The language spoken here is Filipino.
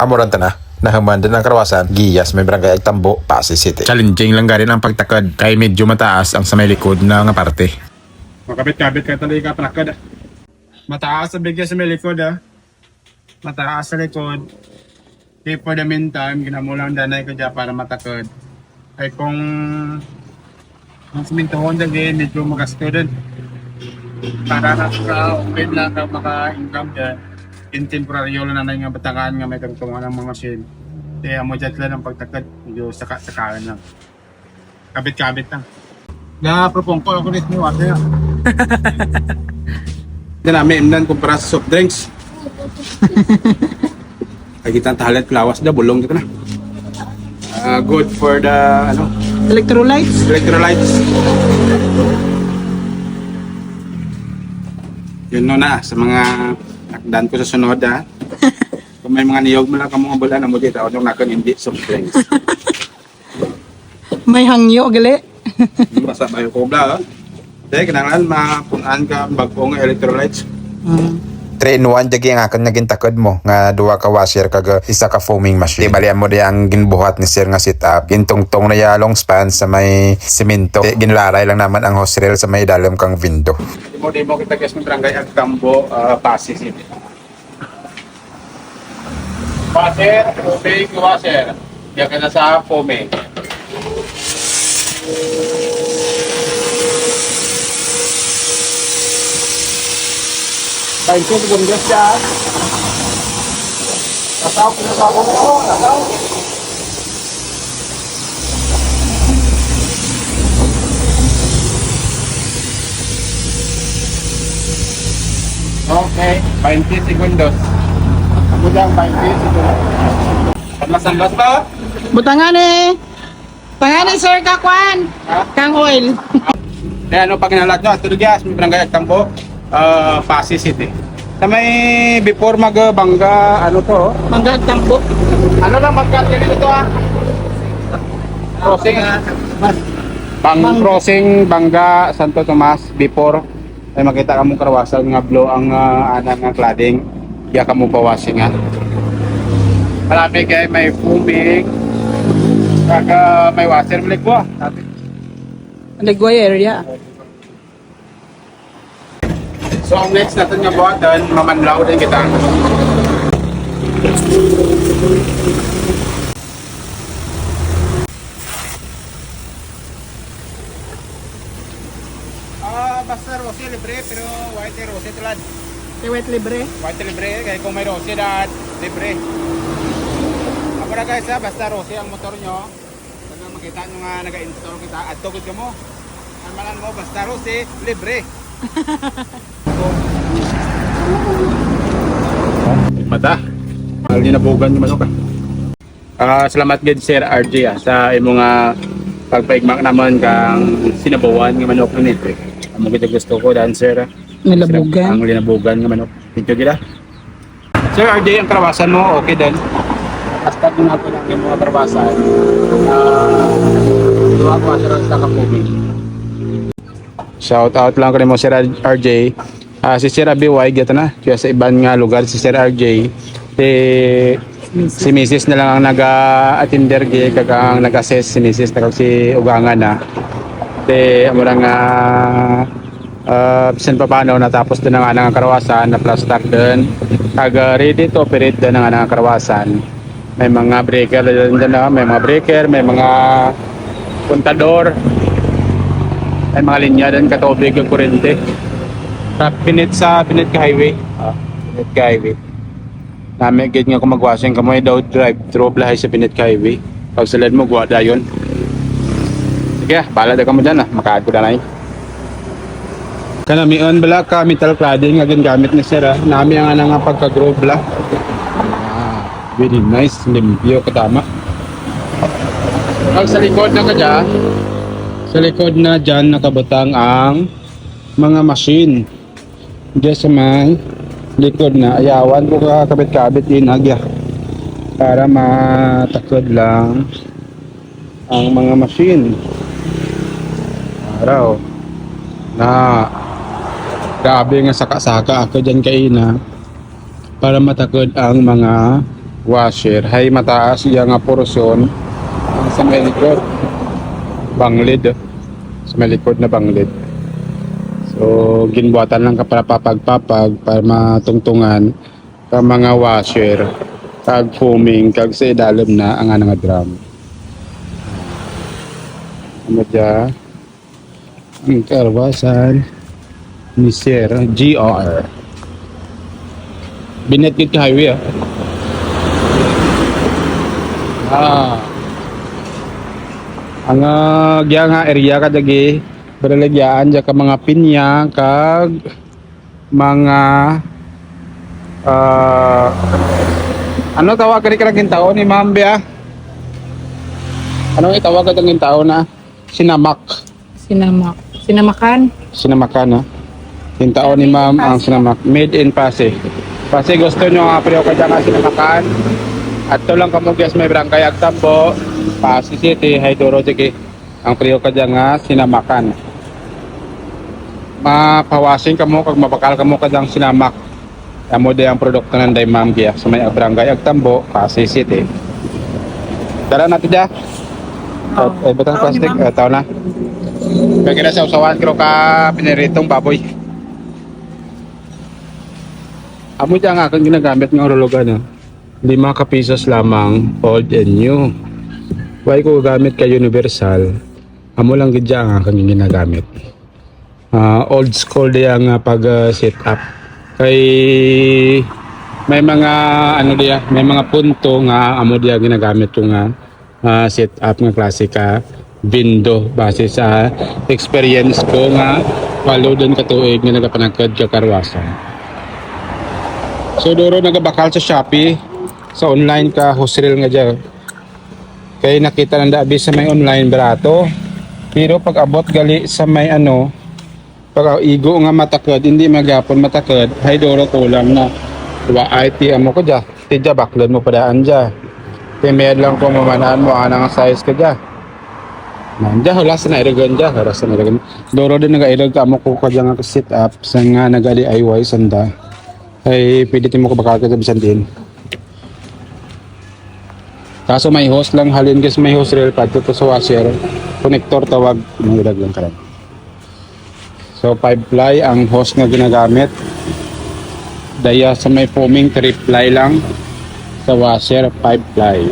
Amoranta na. Nahuman din ang karawasan, Giyas, may barangay Agtambo, Pasay City. Challenging lang garin ang pagtakad, kay medyo mataas ang sa may likod na nga parte. Makabit-kabit ka talaga palakad. Mataas sa bigyan sa may likod Mataas sa likod. Kaya for the meantime, ginamulang danay ko dyan para matakod. Ay kung ang simintohon din, medyo magasto din. Para naka-open lang ka maka-income dyan. In temporaryo lang na nga batangan nga may kagtungan ng mga machine. Kaya mo dyan lang ang pagtakad. Medyo sakalan lang. Kabit-kabit lang. Na-propong ko ako rin mo ate. Yan namin imnan kumpara sa soft drinks. Ay kita tahalat lawas na bulong dito na. Good for the Electrolytes. electrolytes. Yun no na sa mga nakdan ko sa sunod Kung may mga niyog mo lang kamong bulan mo dito ako nakan hindi soft drinks. May hangyo gali. Basta bayo ko bla. Dahil kinangan mapunan ka bagong electrolytes. 3-in-1 jagi ang akan naging takod mo nga duwa ka washer kag isa ka foaming machine. Di balian mo di ang ginbuhat ni sir nga setup. Gintungtong na ya long span sa may semento. Ginlaray lang naman ang hose rail sa may dalam kang window. Di mo kita guys ng barangay Agtambo, Pasay City. Washer, foaming washer. Diyan ka na sa foaming. Baik itu segundos ya. Tahu kenapa aku tahu. Oke, 20 segundos. Kemudian 20 segundos. Sandas ba? Butangan eh. Pangalan sir kakwan. Kang oil. Kaya ano pag kinalat nyo, ito guys, may barangay Agtambo, Pasay City. Sa may before magbangga, ano to? Mangga tampo. Ano lang magkakit dito Crossing. Crossing Bangga Santo Tomas before ay makita ka mong karawasan nga blow ang anang nga cladding. Iya ka mo bawasing nga. Marami kay may foaming. Kaka may washer malikwa. Ligway area. So ang next natin nga buhatan, mamanlaw din kita. Basta rosy libre pero white rosy tulad. Tewet libre. White libre kaya kung may rosy dad libre. Ako na guys basta rosy ang motor nyo. Pag makita nyo nga nag-install kita at tugod ka mo. Amalan mo basta rosy libre. Mata. Alin na bugan yung manok. Salamat gid Sir RJ sa imong pagpaigmak naman kang sinabawan ng manok ni Nitri. Amo kita gusto ko dan Sir. Nilabugan. Ang linabugan ng manok. Thank you gid. Sir RJ ang karawasan mo okay din. Hasta din ako ng mga karawasan. Duwa ko sa kapubig. Shout out lang ko mo Sir RJ. Si Sir Abiway gata na kaya sa ibang nga lugar si Sir RJ si Mrs. na lang ang nag-attender kag ang nag-assess si Mrs. na si ugangan na amura nga bisan pa paano natapos din ang anang karawasan na plus stock din kag ready to operate din ang anang karawasan. May mga breaker din na may mga breaker, may mga puntador, may mga linya din katubig ng kuryente. Sa Pinit ka highway. Pinit ka highway. Namin gid nga kung magwashing ka mo daw drive through blahay sa Pinit ka highway. Pag salad mo guwa dayon. Sige, bala da ka mo dyan makaad ko na Kanamion bala ka metal cladding nga gamit ni sir Nami ang nga pagka-grow bala. Very nice, limpyo katama. Pag sa likod na ka dyan, sa likod na dyan nakabutang ang mga machine. Diyan sa may likod na ayawan ko kakabit-kabit inagya para matakod lang ang mga machine. Araw na grabe nga saka-saka ako dyan kaina para matakod ang mga washer. Hay mataas iya nga porsyon sa may likod. Banglid. Sa may likod na banglid. So, ginbuhatan lang ka para papag-papag para matungtungan ka mga washer kag foaming kag sa idalim na ang nga drum. Ano dyan? Ang karwasan ni Sir GR. Binetgit ka highway ang gya nga area kadagi beralagyaan dya ka mga pinya kag mga ano tawag ka rin tao ni Ma'am Bea? Anong itawag ka rin tao na? Sinamak. Sinamakan. Sinamakan ha? Yung tao ni Ma'am ang sinamak. Made in Pasig. Pasig gusto nyo nga priyo ka dyan nga sinamakan. At to lang kamugyas may barangay Agtambo, Pasig City, Haidoro Jiki. Ang priyo ka dyan nga sinamakan. Mapawasing ka mo, kag mapakal ka mo ka dyan sinamak. Amo de ang produkto ng day Ma'am Gia sa may barangay Agtambo, Pasig City. Dala natin dyan. Batang plastic, tao na. Kaya kina sa usawan, kiro ka piniritong baboy. Amo dyan nga kang ginagamit ng orologan. 5 kapisos lamang, old and new. Why ko gamit ka universal? Amo lang gidya nga kang ginagamit. Old school diya nga pag set up. Kay may mga ano diya, may mga punto nga amo diya ginagamit yung set up nga klase ka window base sa experience ko nga follow din katuig nga nagapanagkad ka karwasan. So duro nagabakal sa Shopee sa online ka hosrel nga dyan. Kaya nakita ng daabi sa may online barato. Pero pag abot gali sa may pag igo nga matakad, hindi magapon matakad, hay duro kulang na. Diba IT amo ko dyan. Tidya baklad mo padaan dyan. Kaya mayad lang kung mamanaan mo anang size ka dyan. Nandiyan, halas na iragan dyan. Halas na iragan. Duro din nag-airag ka amo ko ka dyan nga sit up sa nga nag-DIY sanda. Ay pwede mo ko bakal ka sa bisan din. Kaso may hose lang halin kasi may hose rail pad to sa washer. Connector tawag, mangilag lang ka lang. So 5 ply ang hose nga ginagamit. Daya sa may foaming 3 ply lang. Sa washer 5 ply.